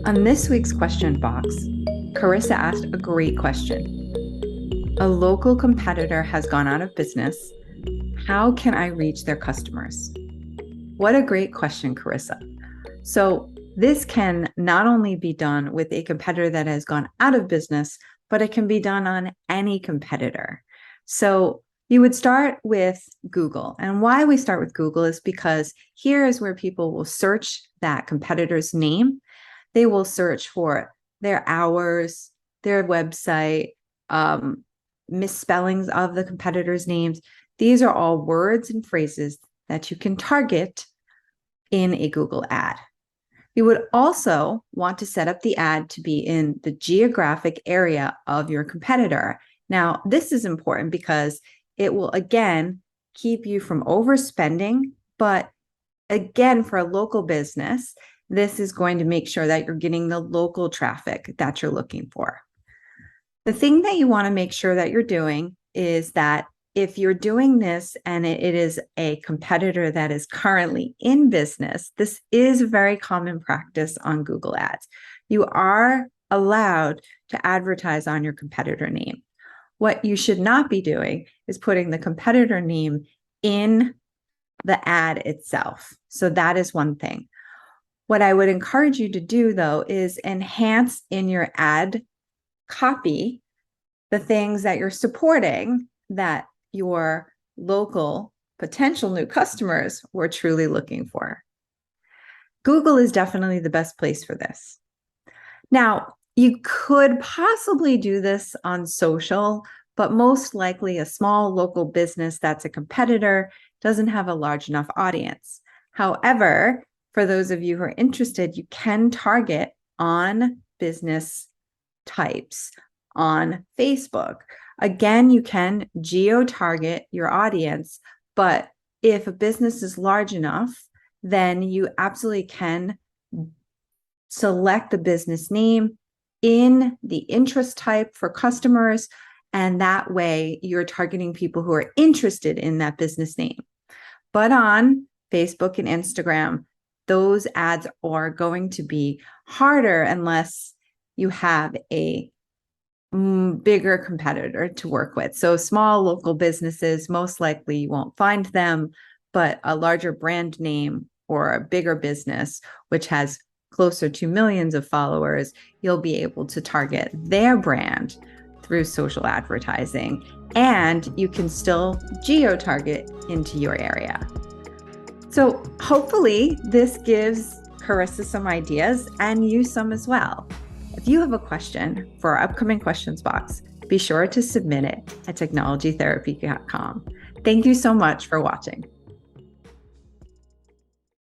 On this week's question box, Carissa asked a great question. A local competitor has gone out of business. How can I reach their customers? What a great question, Carissa. So this can not only be done with a competitor that has gone out of business, but it can be done on any competitor. So you would start with Google. And why we start with Google is because here is where people will search that competitor's name. They will search for their hours, their website, misspellings of the competitors' names. These are all words and phrases that you can target in a Google ad. You would also want to set up the ad to be in the geographic area of your competitor. Now, this is important because it will, again, keep you from overspending. But again, for a local business, this is going to make sure that you're getting the local traffic that you're looking for. The thing that you want to make sure that you're doing is that if you're doing this and it is a competitor that is currently in business, this is a very common practice on Google Ads. You are allowed to advertise on your competitor name. What you should not be doing is putting the competitor name in the ad itself. So that is one thing. What I would encourage you to do, though, is enhance in your ad copy the things that you're supporting that your local potential new customers were truly looking for. Google is definitely the best place for this. Now, you could possibly do this on social, but most likely a small local business that's a competitor doesn't have a large enough audience. However, for those of you who are interested, you can target on business types on Facebook. Again, you can geo-target your audience, but if a business is large enough, then you absolutely can select the business name in the interest type for customers, and that way you're targeting people who are interested in that business name. But on Facebook and Instagram, those ads are going to be harder unless you have a bigger competitor to work with. So small local businesses, most likely you won't find them, but a larger brand name or a bigger business, which has closer to millions of followers, you'll be able to target their brand through social advertising, and you can still geo-target into your area. So hopefully this gives Carissa some ideas and you some as well. If you have a question for our upcoming questions box, be sure to submit it at technologytherapy.com. Thank you so much for watching.